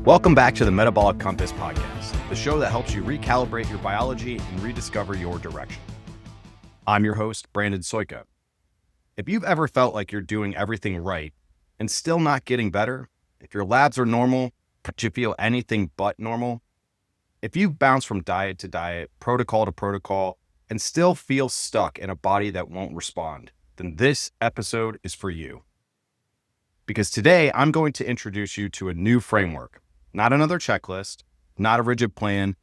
Welcome back to the Metabolic Compass podcast, the show that helps you recalibrate your biology and rediscover your direction. I'm your host, Brandon Soika. If you've ever felt like you're doing everything right and still not getting better, if your labs are normal, but you feel anything but normal, if you've bounced from diet to diet, protocol to protocol, and still feel stuck in a body that won't respond, then this episode is for you. Because today, I'm going to introduce you to a new framework. Not another checklist, not a rigid plan,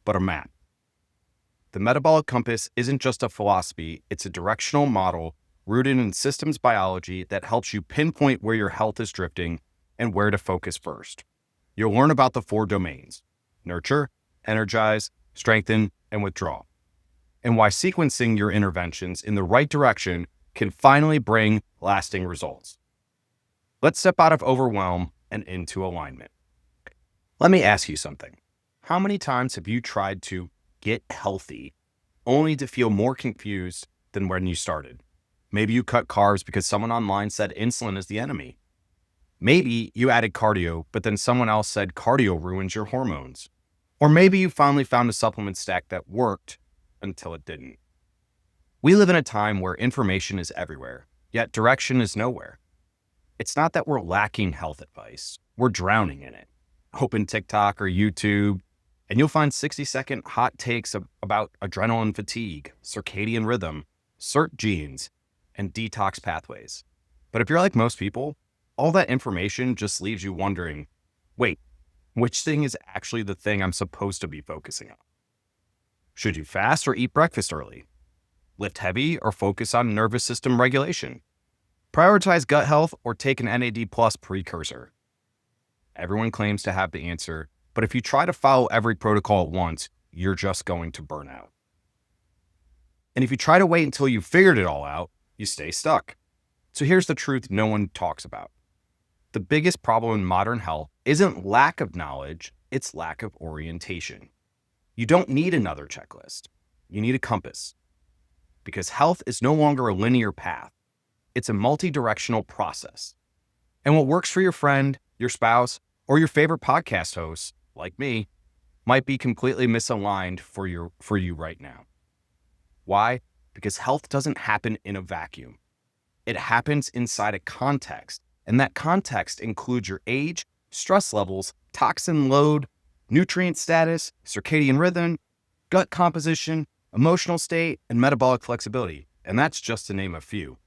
but a map. The Metabolic Compass isn't just a philosophy, it's a directional model rooted in systems biology that helps you pinpoint where your health is drifting and where to focus first. You'll learn about the 4 domains: nurture, energize, strengthen, and withdraw, and why sequencing your interventions in the right direction can finally bring lasting results. Let's step out of overwhelm and into alignment. Let me ask you something. How many times have you tried to get healthy only to feel more confused than when you started? Maybe you cut carbs because someone online said insulin is the enemy. Maybe you added cardio, but then someone else said cardio ruins your hormones. Or maybe you finally found a supplement stack that worked until it didn't. We live in a time where information is everywhere, yet direction is nowhere. It's not that we're lacking health advice, we're drowning in it. Open TikTok or YouTube, and you'll find 60-second hot takes about adrenaline fatigue, circadian rhythm, CERT genes, and detox pathways. But if you're like most people, all that information just leaves you wondering, wait, which thing is actually the thing I'm supposed to be focusing on? Should you fast or eat breakfast early? Lift heavy or focus on nervous system regulation? Prioritize gut health or take an NAD+ precursor? Everyone claims to have the answer, but if you try to follow every protocol at once, you're just going to burn out. And if you try to wait until you've figured it all out, you stay stuck. So here's the truth no one talks about. The biggest problem in modern health isn't lack of knowledge, it's lack of orientation. You don't need another checklist. You need a compass. Because health is no longer a linear path. It's a multi-directional process. And what works for your friend, your spouse, or your favorite podcast host, like me, might be completely misaligned for you right now. Why? Because health doesn't happen in a vacuum. It happens inside a context, and that context includes your age, stress levels, toxin load, nutrient status, circadian rhythm, gut composition, emotional state, and metabolic flexibility. And that's just to name a few.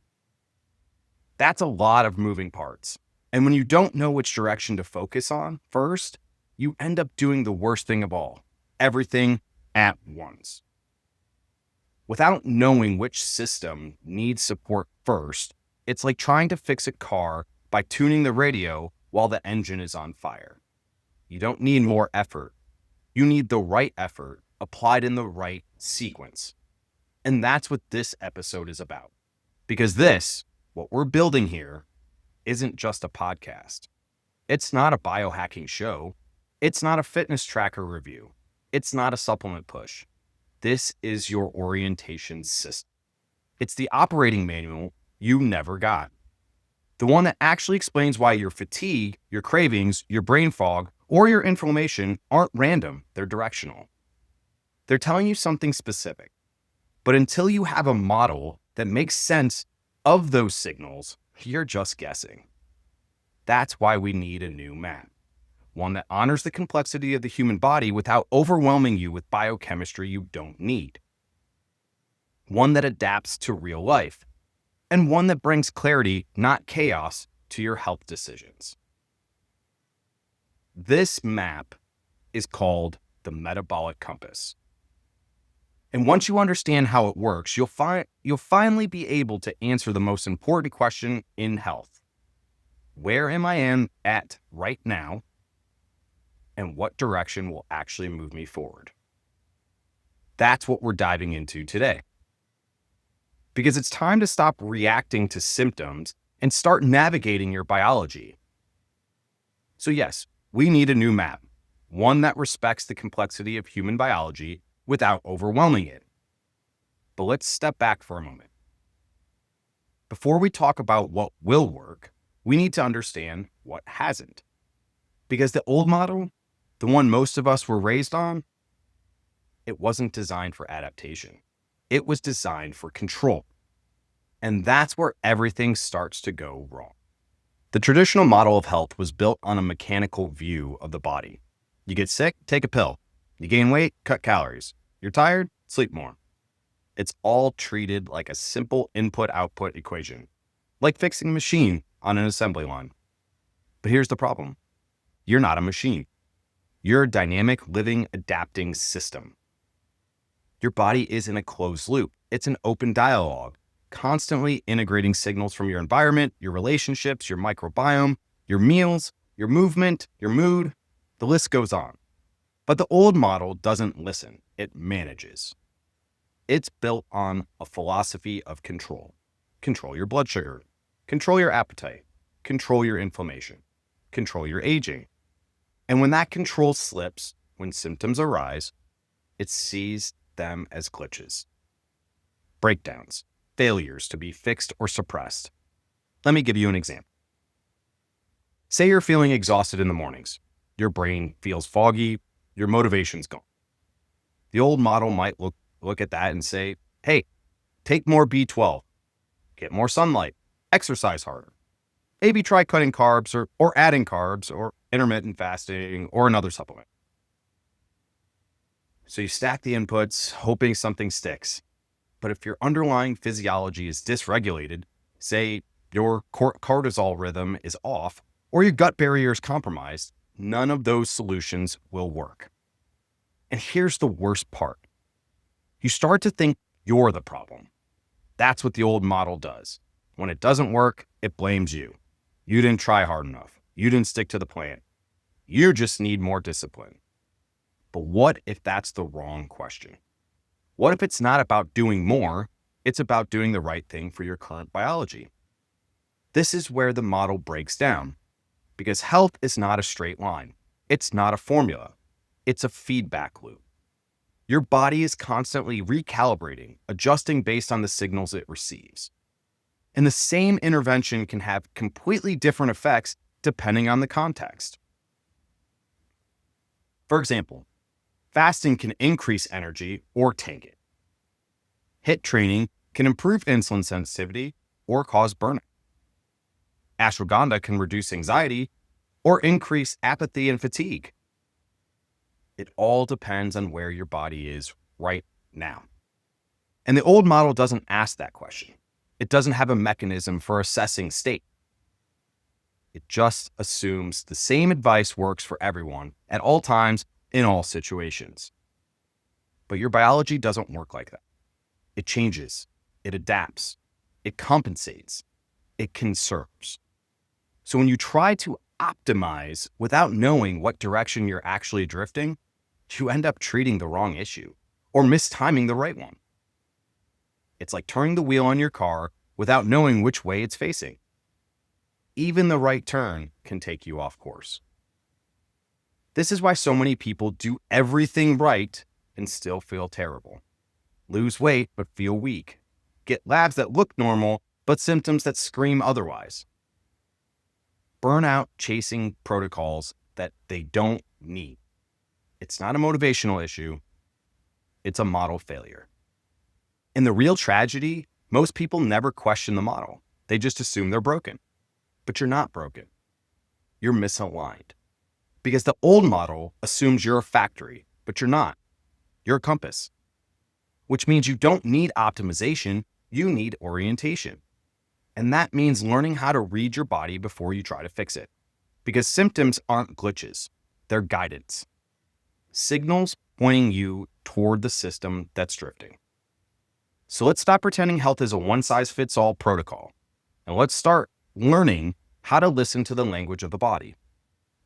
That's a lot of moving parts. And when you don't know which direction to focus on first, you end up doing the worst thing of all, everything at once. Without knowing which system needs support first, it's like trying to fix a car by tuning the radio while the engine is on fire. You don't need more effort. You need the right effort applied in the right sequence. And that's what this episode is about. Because what we're building here, isn't just a podcast. It's not a biohacking show. It's not a fitness tracker review. It's not a supplement push. This is your orientation system. It's the operating manual you never got. The one that actually explains why your fatigue, your cravings, your brain fog, or your inflammation aren't random, they're directional. They're telling you something specific. But until you have a model that makes sense of those signals, you're just guessing. That's why we need a new map. One that honors the complexity of the human body without overwhelming you with biochemistry you don't need. One that adapts to real life. And one that brings clarity, not chaos, to your health decisions. This map is called the Metabolic Compass. And once you understand how it works, you'll finally be able to answer the most important question in health. Where am I at right now? And what direction will actually move me forward? That's what we're diving into today. Because it's time to stop reacting to symptoms and start navigating your biology. So yes, we need a new map, one that respects the complexity of human biology without overwhelming it. But let's step back for a moment. Before we talk about what will work, we need to understand what hasn't. Because the old model, the one most of us were raised on, it wasn't designed for adaptation. It was designed for control. And that's where everything starts to go wrong. The traditional model of health was built on a mechanical view of the body. You get sick, take a pill. You gain weight, cut calories. You're tired, sleep more. It's all treated like a simple input-output equation, like fixing a machine on an assembly line. But here's the problem. You're not a machine. You're a dynamic, living, adapting system. Your body isn't a closed loop. It's an open dialogue, constantly integrating signals from your environment, your relationships, your microbiome, your meals, your movement, your mood. The list goes on. But the old model doesn't listen. It manages. It's built on a philosophy of control. Control your blood sugar. Control your appetite. Control your inflammation. Control your aging. And when that control slips, when symptoms arise, it sees them as glitches, breakdowns, failures to be fixed or suppressed. Let me give you an example. Say you're feeling exhausted in the mornings. Your brain feels foggy. Your motivation's gone. The old model might look at that and say, hey, take more B12, get more sunlight, exercise harder. Maybe try cutting carbs or adding carbs or intermittent fasting or another supplement. So you stack the inputs, hoping something sticks. But if your underlying physiology is dysregulated, say your cortisol rhythm is off or your gut barrier is compromised, none of those solutions will work. And here's the worst part. You start to think you're the problem. That's what the old model does. When it doesn't work, it blames you. You didn't try hard enough. You didn't stick to the plan. You just need more discipline. But what if that's the wrong question? What if it's not about doing more? It's about doing the right thing for your current biology. This is where the model breaks down, because health is not a straight line. It's not a formula. It's a feedback loop. Your body is constantly recalibrating, adjusting based on the signals it receives. And the same intervention can have completely different effects depending on the context. For example, fasting can increase energy or tank it. HIIT training can improve insulin sensitivity or cause burnout. Ashwagandha can reduce anxiety or increase apathy and fatigue. It all depends on where your body is right now. And the old model doesn't ask that question. It doesn't have a mechanism for assessing state. It just assumes the same advice works for everyone at all times in all situations. But your biology doesn't work like that. It changes, it adapts, it compensates, it conserves. So when you try to optimize without knowing what direction you're actually drifting, you end up treating the wrong issue or mistiming the right one. It's like turning the wheel on your car without knowing which way it's facing. Even the right turn can take you off course. This is why so many people do everything right and still feel terrible. Lose weight but feel weak. Get labs that look normal but symptoms that scream otherwise. Burnout chasing protocols that they don't need. It's not a motivational issue. It's a model failure. In the real tragedy, most people never question the model. They just assume they're broken. But you're not broken. You're misaligned. Because the old model assumes you're a factory, but you're not. You're a compass. Which means you don't need optimization, you need orientation. And that means learning how to read your body before you try to fix it. Because symptoms aren't glitches, they're guidance. Signals pointing you toward the system that's drifting. So let's stop pretending health is a one-size-fits-all protocol. And let's start learning how to listen to the language of the body.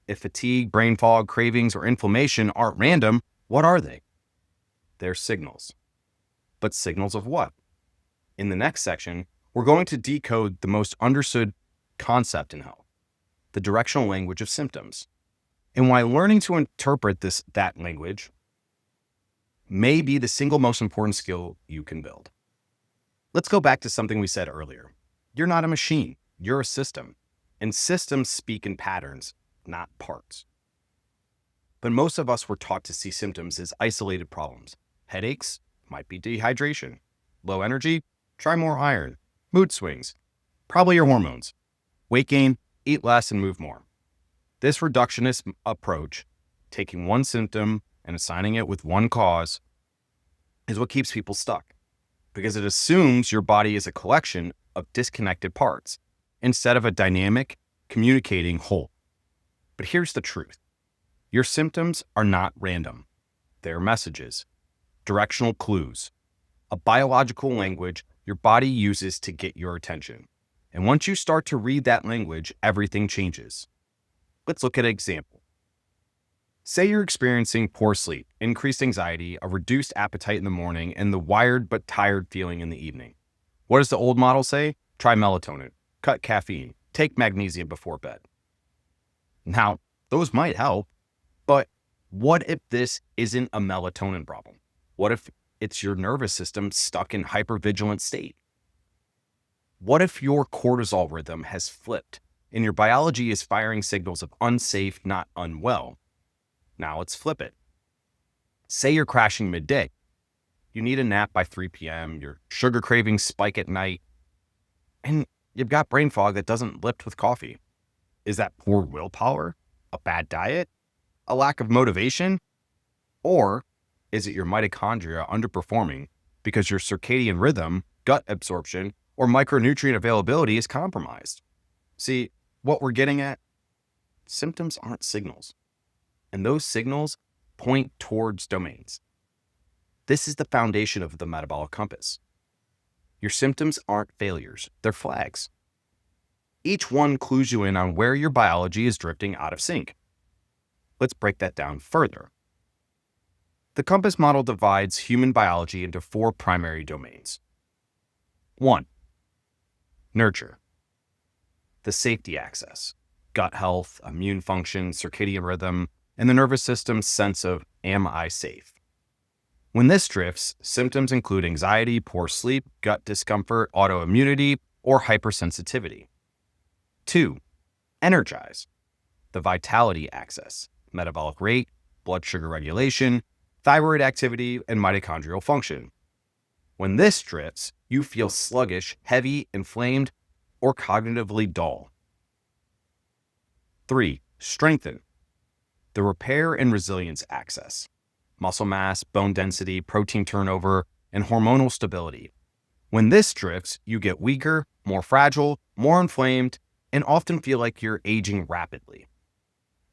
If fatigue, brain fog, cravings, or inflammation aren't random, what are they? They're signals. But signals of what? In the next section, we're going to decode the most understood concept in health, the directional language of symptoms, and why learning to interpret that language may be the single most important skill you can build. Let's go back to something we said earlier. You're not a machine, you're a system, and systems speak in patterns, not parts. but most of us were taught to see symptoms as isolated problems. Headaches might be dehydration. Low energy, try more iron. Mood swings, probably your hormones. Weight gain, eat less and move more. This reductionist approach, taking one symptom and assigning it with one cause, is what keeps people stuck, because it assumes your body is a collection of disconnected parts instead of a dynamic, communicating whole. But here's the truth. Your symptoms are not random. They're messages, directional clues, a biological language your body uses to get your attention. And once you start to read that language, everything changes. Let's look at an example. Say you're experiencing poor sleep, increased anxiety, a reduced appetite in the morning, and the wired but tired feeling in the evening. What does the old model say? Try melatonin, cut caffeine, take magnesium before bed. Now, those might help, but what if this isn't a melatonin problem? What if it's your nervous system stuck in hypervigilant state? What if your cortisol rhythm has flipped and your biology is firing signals of unsafe, not unwell? Now let's flip it. Say you're crashing midday. You need a nap by 3 p.m., your sugar cravings spike at night, and you've got brain fog that doesn't lift with coffee. Is that poor willpower? A bad diet? A lack of motivation? Or is it your mitochondria underperforming because your circadian rhythm, gut absorption, or micronutrient availability is compromised? See, what we're getting at? Symptoms aren't signals. And those signals point towards domains. This is the foundation of the metabolic compass. Your symptoms aren't failures, they're flags. Each one clues you in on where your biology is drifting out of sync. Let's break that down further. The compass model divides human biology into 4 primary domains. 1. Nurture. The safety axis, gut health, immune function, circadian rhythm, and the nervous system's sense of, am I safe? When this drifts, symptoms include anxiety, poor sleep, gut discomfort, autoimmunity, or hypersensitivity. 2. Energize. The vitality axis, metabolic rate, blood sugar regulation, thyroid activity, and mitochondrial function. When this drifts, you feel sluggish, heavy, inflamed, or cognitively dull. 3. Strengthen. The repair and resilience axis, muscle mass, bone density, protein turnover, and hormonal stability. When this drifts, you get weaker, more fragile, more inflamed, and often feel like you're aging rapidly.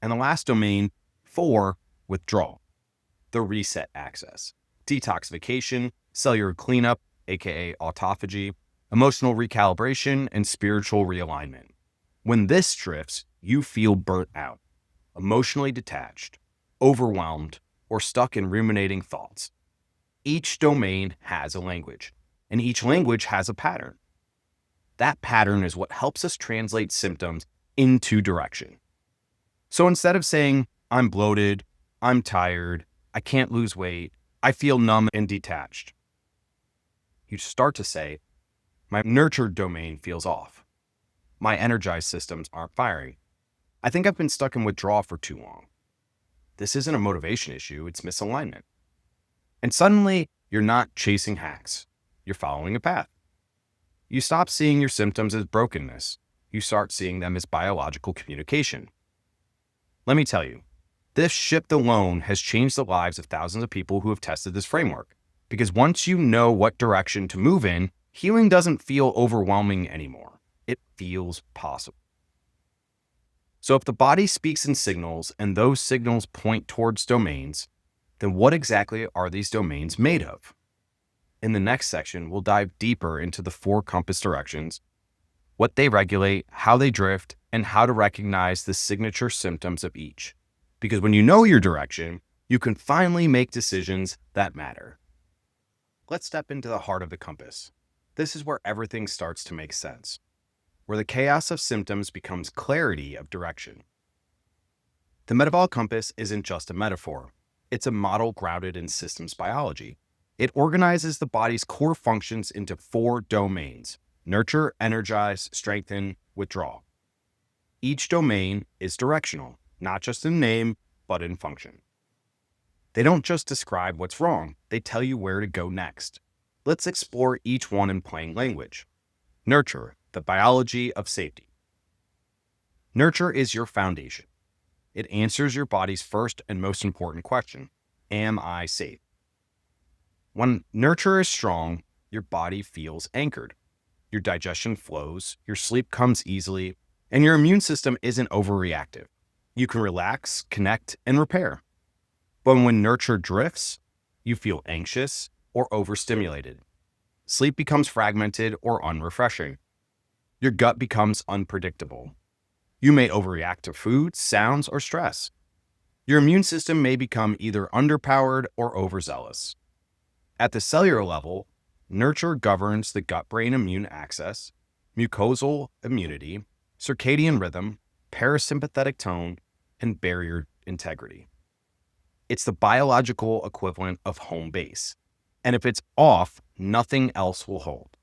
And the last domain, 4, withdrawal. The reset axis, detoxification, cellular cleanup, aka autophagy, emotional recalibration, and spiritual realignment. When this drifts, you feel burnt out, emotionally detached, overwhelmed, or stuck in ruminating thoughts. Each domain has a language, and each language has a pattern. That pattern is what helps us translate symptoms into direction. So instead of saying, I'm bloated, I'm tired, I can't lose weight, I feel numb and detached, you start to say, my nurtured domain feels off. My energized systems aren't firing. I think I've been stuck in withdrawal for too long. This isn't a motivation issue, it's misalignment. And suddenly, you're not chasing hacks. You're following a path. You stop seeing your symptoms as brokenness. You start seeing them as biological communication. Let me tell you, this shift alone has changed the lives of thousands of people who have tested this framework. Because once you know what direction to move in, healing doesn't feel overwhelming anymore. It feels possible. So if the body speaks in signals and those signals point towards domains, then what exactly are these domains made of? In the next section, we'll dive deeper into the 4 compass directions, what they regulate, how they drift, and how to recognize the signature symptoms of each. Because when you know your direction, you can finally make decisions that matter. Let's step into the heart of the compass. This is where everything starts to make sense, where the chaos of symptoms becomes clarity of direction. The metabolic compass isn't just a metaphor. It's a model grounded in systems biology. It organizes the body's core functions into 4 domains: nurture, energize, strengthen, withdraw. Each domain is directional, not just in name, but button function. They don't just describe what's wrong, they tell you where to go next. Let's explore each one in plain language. Nurture, the biology of safety. Nurture is your foundation. It answers your body's first and most important question: am I safe? When nurture is strong, your body feels anchored. Your digestion flows, your sleep comes easily, and your immune system isn't overreactive. You can relax, connect, and repair. But when nurture drifts, you feel anxious or overstimulated. Sleep becomes fragmented or unrefreshing. Your gut becomes unpredictable. You may overreact to food, sounds, or stress. Your immune system may become either underpowered or overzealous. At the cellular level, nurture governs the gut-brain immune axis, mucosal immunity, circadian rhythm, parasympathetic tone, and barrier integrity. It's the biological equivalent of home base. And if it's off, nothing else will hold.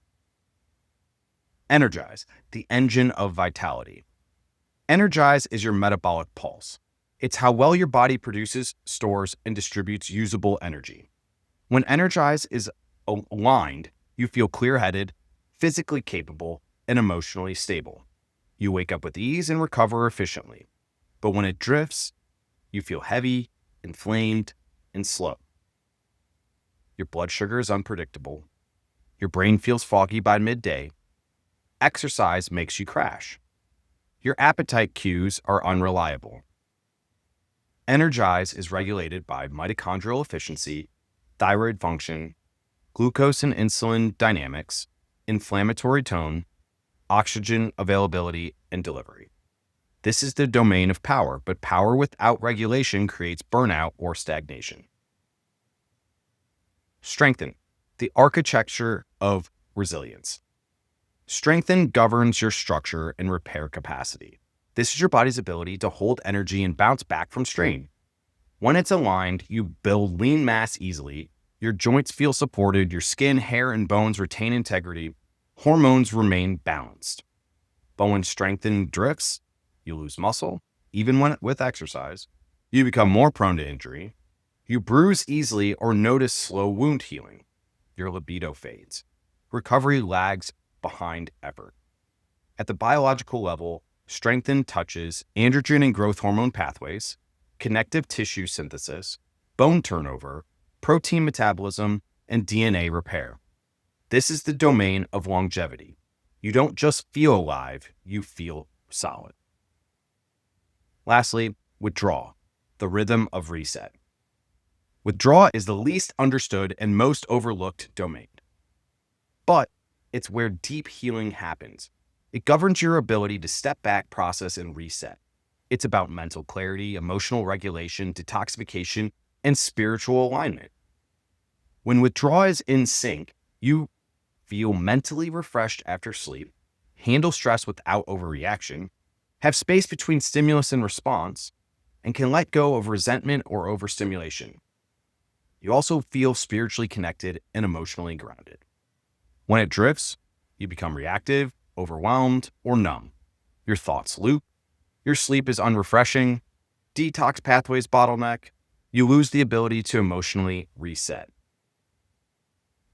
Energize, the engine of vitality. Energize is your metabolic pulse. It's how well your body produces, stores, and distributes usable energy. When Energize is aligned, you feel clear-headed, physically capable, and emotionally stable. You wake up with ease and recover efficiently. But when it drifts, you feel heavy, inflamed, and slow. Your blood sugar is unpredictable. Your brain feels foggy by midday. Exercise makes you crash. Your appetite cues are unreliable. Energize is regulated by mitochondrial efficiency, thyroid function, glucose and insulin dynamics, inflammatory tone, oxygen availability, and delivery. This is the domain of power, but power without regulation creates burnout or stagnation. Strengthen, the architecture of resilience. Strengthen governs your structure and repair capacity. This is your body's ability to hold energy and bounce back from strain. When it's aligned, you build lean mass easily, your joints feel supported, your skin, hair, and bones retain integrity, hormones remain balanced. But when strengthen drifts, you lose muscle, even with exercise, you become more prone to injury, you bruise easily or notice slow wound healing, your libido fades, recovery lags behind effort. At the biological level, strengthen touches androgen and growth hormone pathways, connective tissue synthesis, bone turnover, protein metabolism, and DNA repair. This is the domain of longevity. You don't just feel alive, you feel solid. Lastly, withdraw, the rhythm of reset. Withdraw is the least understood and most overlooked domain. But it's where deep healing happens. It governs your ability to step back, process, and reset. It's about mental clarity, emotional regulation, detoxification, and spiritual alignment. When withdrawal is in sync, you feel mentally refreshed after sleep, handle stress without overreaction, have space between stimulus and response, and can let go of resentment or overstimulation. You also feel spiritually connected and emotionally grounded. When it drifts, you become reactive, overwhelmed, or numb. Your thoughts loop, your sleep is unrefreshing, detox pathways bottleneck, you lose the ability to emotionally reset.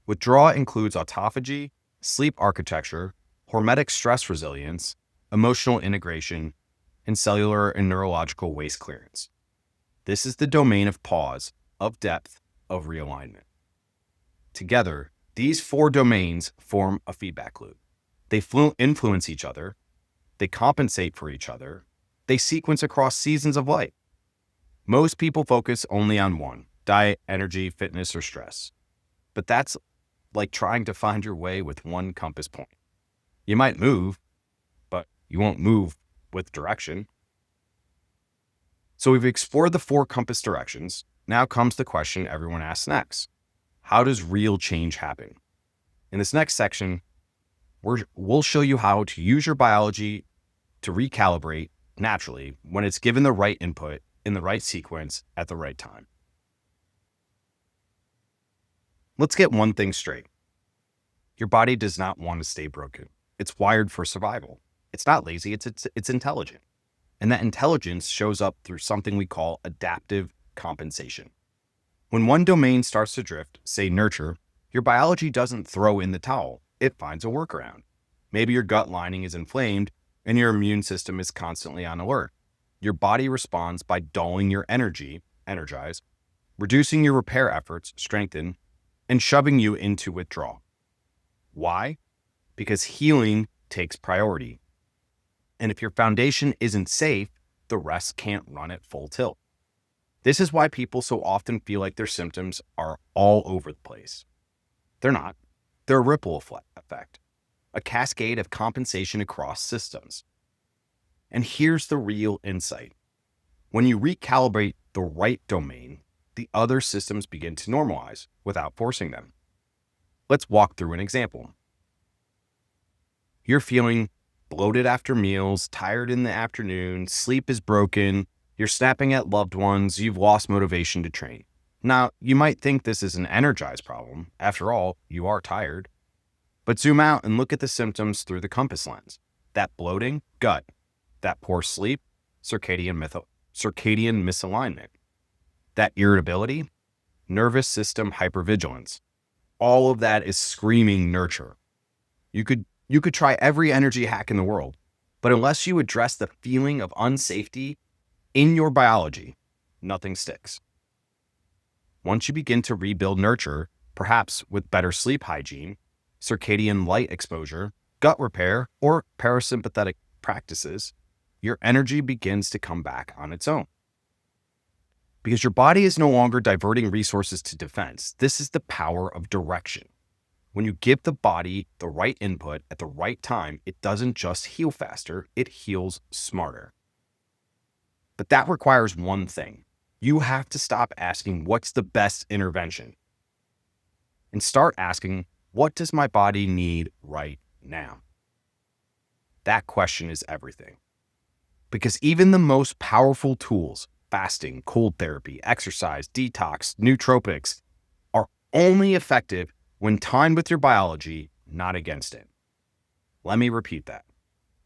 Withdrawal includes autophagy, sleep architecture, hormetic stress resilience, emotional integration, and cellular and neurological waste clearance. This is the domain of pause, of depth, of realignment. Together, these four domains form a feedback loop. They influence each other, they compensate for each other, they sequence across seasons of life. Most people focus only on one: diet, energy, fitness, or stress. But that's like trying to find your way with one compass point. You might move, but you won't move with direction. So we've explored the four compass directions. Now comes the question everyone asks next. How does real change happen? In this next section, we'll show you how to use your biology to recalibrate naturally when it's given the right input in the right sequence at the right time. Let's get one thing straight. Your body does not want to stay broken. It's wired for survival. It's not lazy, it's intelligent. And that intelligence shows up through something we call adaptive compensation. When one domain starts to drift, say nurture, your biology doesn't throw in the towel. It finds a workaround. Maybe your gut lining is inflamed and your immune system is constantly on alert. Your body responds by dulling your energy, energize, reducing your repair efforts, strengthen, and shoving you into withdrawal. Why? Because healing takes priority. And if your foundation isn't safe, the rest can't run at full tilt. This is why people so often feel like their symptoms are all over the place. They're not. They're a ripple effect, a cascade of compensation across systems. And here's the real insight. When you recalibrate the right domain, the other systems begin to normalize without forcing them. Let's walk through an example. You're feeling bloated after meals, tired in the afternoon, sleep is broken, you're snapping at loved ones, you've lost motivation to train. Now, you might think this is an Energize problem. After all, you are tired. But zoom out and look at the symptoms through the compass lens. That bloating, gut. That poor sleep, circadian misalignment. That irritability, nervous system hypervigilance. All of that is screaming nurture. You could try every energy hack in the world, but unless you address the feeling of unsafety in your biology, nothing sticks. Once you begin to rebuild nurture, perhaps with better sleep hygiene, circadian light exposure, gut repair, or parasympathetic practices, your energy begins to come back on its own. Because your body is no longer diverting resources to defense. This is the power of direction. When you give the body the right input at the right time, it doesn't just heal faster, it heals smarter. But that requires one thing. You have to stop asking, what's the best intervention? And start asking, what does my body need right now? That question is everything. Because even the most powerful tools, fasting, cold therapy, exercise, detox, nootropics, are only effective when timed with your biology, not against it. Let me repeat that.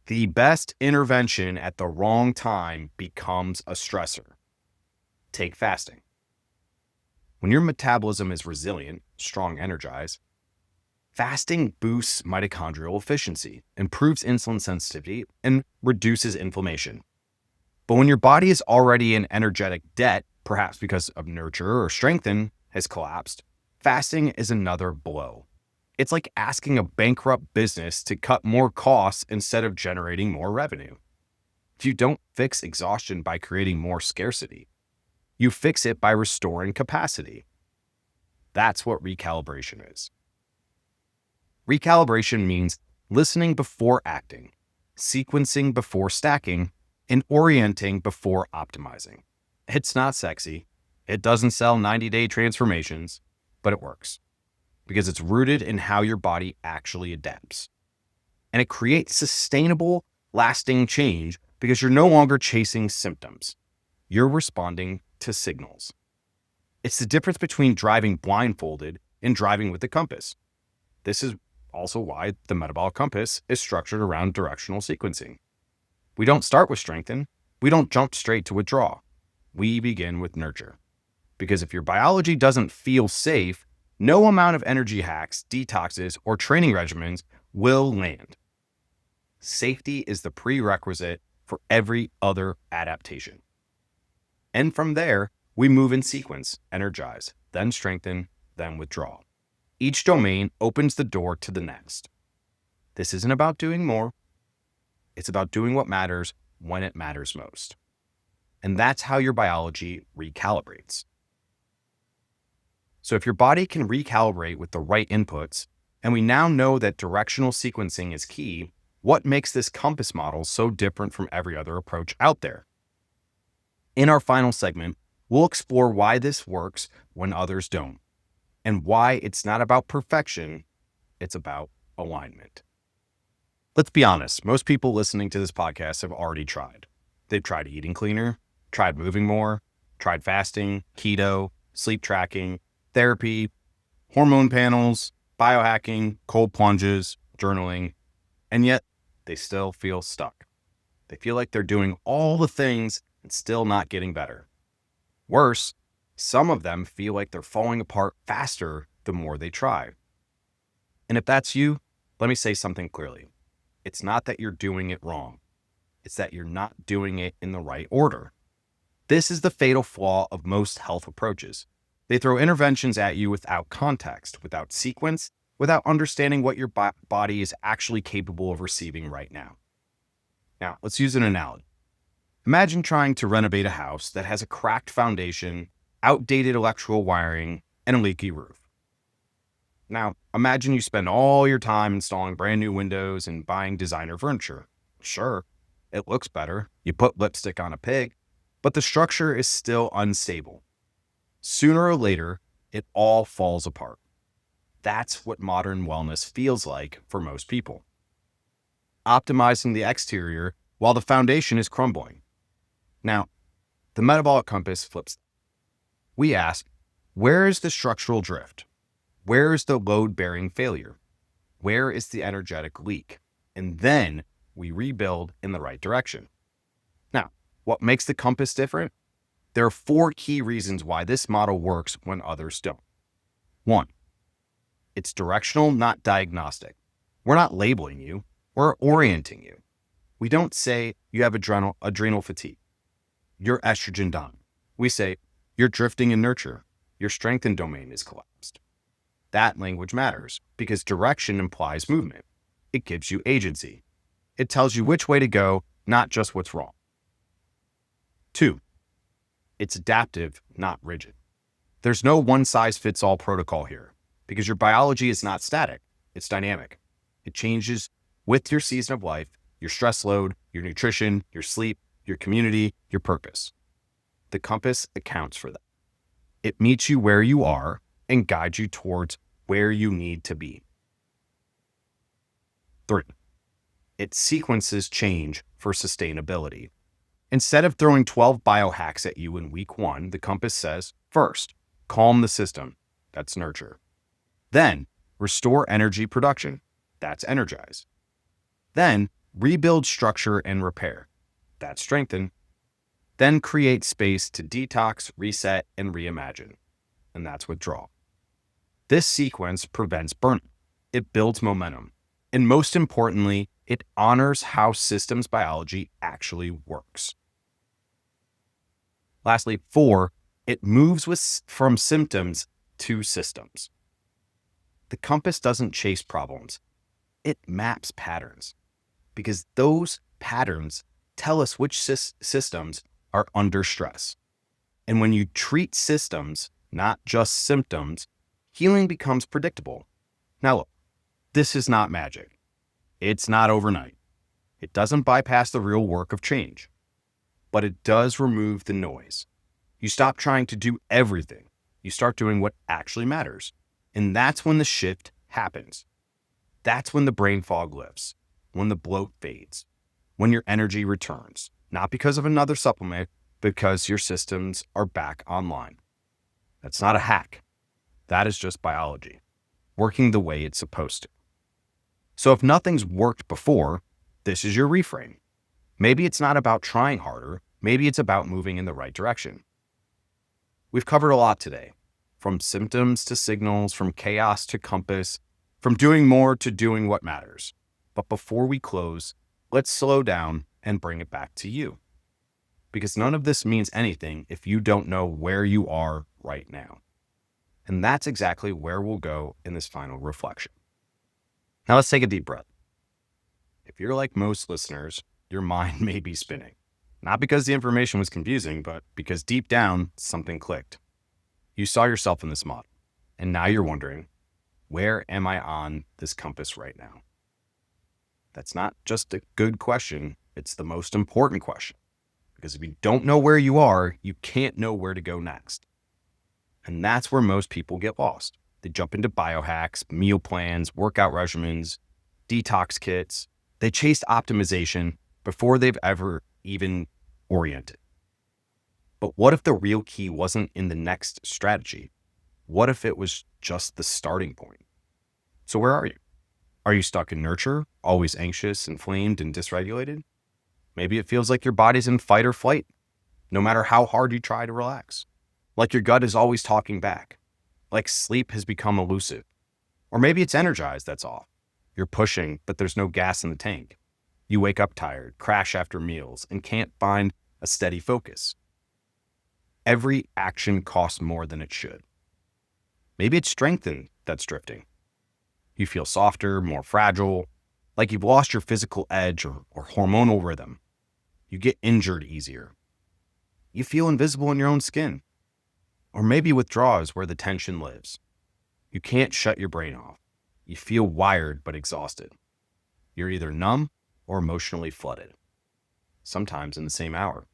The best intervention at the wrong time becomes a stressor. Take fasting. When your metabolism is resilient, strong, energized, fasting boosts mitochondrial efficiency, improves insulin sensitivity, and reduces inflammation. But when your body is already in energetic debt, perhaps because of nurture or strengthen has collapsed, fasting is another blow. It's like asking a bankrupt business to cut more costs instead of generating more revenue. If you don't fix exhaustion by creating more scarcity, you fix it by restoring capacity. That's what recalibration is. Recalibration means listening before acting, sequencing before stacking, and orienting before optimizing. It's not sexy. It doesn't sell 90-day transformations, but it works because it's rooted in how your body actually adapts. And it creates sustainable, lasting change because you're no longer chasing symptoms. You're responding to signals. It's the difference between driving blindfolded and driving with a compass. This is also why the Metabolic Compass is structured around directional sequencing. We don't start with strengthen. We don't jump straight to withdraw. We begin with nurture. Because if your biology doesn't feel safe, no amount of energy hacks, detoxes, or training regimens will land. Safety is the prerequisite for every other adaptation. And from there, we move in sequence, energize, then strengthen, then withdraw. Each domain opens the door to the next. This isn't about doing more. It's about doing what matters when it matters most. And that's how your biology recalibrates. So if your body can recalibrate with the right inputs, and we now know that directional sequencing is key, what makes this compass model so different from every other approach out there? In our final segment, we'll explore why this works when others don't, and why it's not about perfection, it's about alignment. Let's be honest, most people listening to this podcast have already tried. They've tried eating cleaner, tried moving more, tried fasting, keto, sleep tracking, therapy, hormone panels, biohacking, cold plunges, journaling, and yet they still feel stuck. They feel like they're doing all the things and still not getting better. Worse, some of them feel like they're falling apart faster the more they try. And if that's you, let me say something clearly. It's not that you're doing it wrong. It's that you're not doing it in the right order. This is the fatal flaw of most health approaches. They throw interventions at you without context, without sequence, without understanding what your body is actually capable of receiving right now. Now, let's use an analogy. Imagine trying to renovate a house that has a cracked foundation, outdated electrical wiring, and a leaky roof. Now, imagine you spend all your time installing brand new windows and buying designer furniture. Sure, it looks better. You put lipstick on a pig, but the structure is still unstable. Sooner or later, it all falls apart. That's what modern wellness feels like for most people. Optimizing the exterior while the foundation is crumbling. Now, the Metabolic Compass flips. We ask, where is the structural drift? Where is the load-bearing failure? Where is the energetic leak? And then we rebuild in the right direction. Now, what makes the compass different? There are 4 key reasons why this model works when others don't. 1, it's directional, not diagnostic. We're not labeling you, we're orienting you. We don't say you have adrenal fatigue. You're estrogen dominant. We say you're drifting in nurture. Your strengthened domain is collapsed. That language matters because direction implies movement. It gives you agency. It tells you which way to go, not just what's wrong. 2, it's adaptive, not rigid. There's no one-size-fits-all protocol here because your biology is not static. It's dynamic. It changes with your season of life, your stress load, your nutrition, your sleep, your community, your purpose. The compass accounts for that. It meets you where you are and guides you towards where you need to be. 3, it sequences change for sustainability. Instead of throwing 12 biohacks at you in week 1, the compass says, first, calm the system. That's nurture. Then, restore energy production. That's energize. Then, rebuild structure and repair. That's strengthen. Then create space to detox, reset, and reimagine. And that's withdraw. This sequence prevents burnout. It builds momentum. And most importantly, it honors how systems biology actually works. Lastly, 4, it moves from symptoms to systems. The compass doesn't chase problems. It maps patterns because those patterns tell us which systems are under stress. And when you treat systems, not just symptoms, healing becomes predictable. Now look, this is not magic. It's not overnight. It doesn't bypass the real work of change, but it does remove the noise. You stop trying to do everything. You start doing what actually matters. And that's when the shift happens. That's when the brain fog lifts, when the bloat fades, when your energy returns, not because of another supplement, because your systems are back online. That's not a hack. That is just biology, working the way it's supposed to. So if nothing's worked before, this is your reframe. Maybe it's not about trying harder. Maybe it's about moving in the right direction. We've covered a lot today, from symptoms to signals, from chaos to compass, from doing more to doing what matters. But before we close, let's slow down and bring it back to you. Because none of this means anything if you don't know where you are right now. And that's exactly where we'll go in this final reflection. Now let's take a deep breath. If you're like most listeners, your mind may be spinning. Not because the information was confusing, but because deep down, something clicked. You saw yourself in this model, and now you're wondering, where am I on this compass right now? That's not just a good question, it's the most important question. Because if you don't know where you are, you can't know where to go next. And that's where most people get lost. They jump into biohacks, meal plans, workout regimens, detox kits. They chase optimization before they've ever even oriented. But what if the real key wasn't in the next strategy? What if it was just the starting point? So where are you? Are you stuck in nurture, always anxious, inflamed, and dysregulated? Maybe it feels like your body's in fight or flight, no matter how hard you try to relax. Like your gut is always talking back. Like sleep has become elusive. Or maybe it's Energize that's off. You're pushing, but there's no gas in the tank. You wake up tired, crash after meals, and can't find a steady focus. Every action costs more than it should. Maybe it's strength that's drifting. You feel softer, more fragile, like you've lost your physical edge or hormonal rhythm. You get injured easier. You feel invisible in your own skin. Or maybe withdrawals where the tension lives. You can't shut your brain off. You feel wired but exhausted. You're either numb or emotionally flooded, sometimes in the same hour.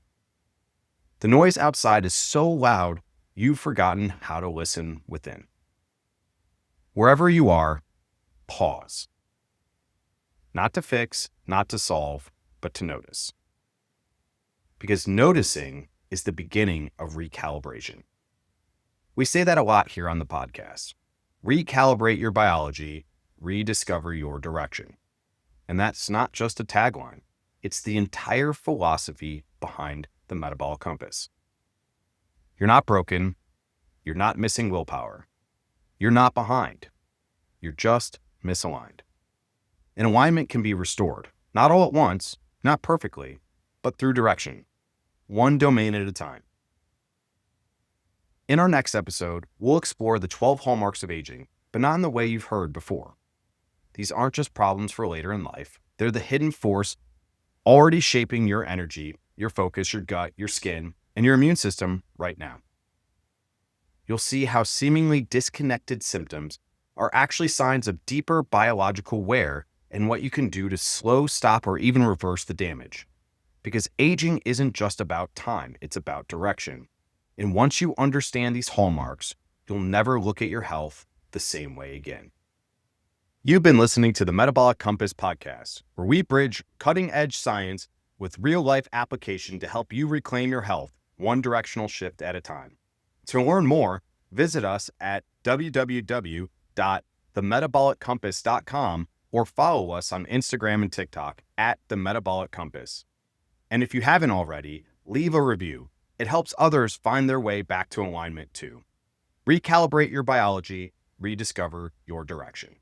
The noise outside is so loud, you've forgotten how to listen within. Wherever you are, pause. Not to fix, not to solve, but to notice. Because noticing is the beginning of recalibration. We say that a lot here on the podcast. Recalibrate your biology, rediscover your direction. And that's not just a tagline. It's the entire philosophy behind the Metabolic Compass. You're not broken. You're not missing willpower. You're not behind. You're just misaligned. And alignment can be restored, not all at once, not perfectly, but through direction, one domain at a time. In our next episode, we'll explore the 12 hallmarks of aging, but not in the way you've heard before. These aren't just problems for later in life. They're the hidden force already shaping your energy, your focus, your gut, your skin, and your immune system right now. You'll see how seemingly disconnected symptoms are actually signs of deeper biological wear and what you can do to slow, stop, or even reverse the damage. Because aging isn't just about time, it's about direction. And once you understand these hallmarks, you'll never look at your health the same way again. You've been listening to the Metabolic Compass podcast, where we bridge cutting-edge science with real-life application to help you reclaim your health one directional shift at a time. To learn more, visit us at www.themetaboliccompass.com or follow us on Instagram and TikTok at The Metabolic Compass. And if you haven't already, leave a review. It helps others find their way back to alignment too. Recalibrate your biology, rediscover your direction.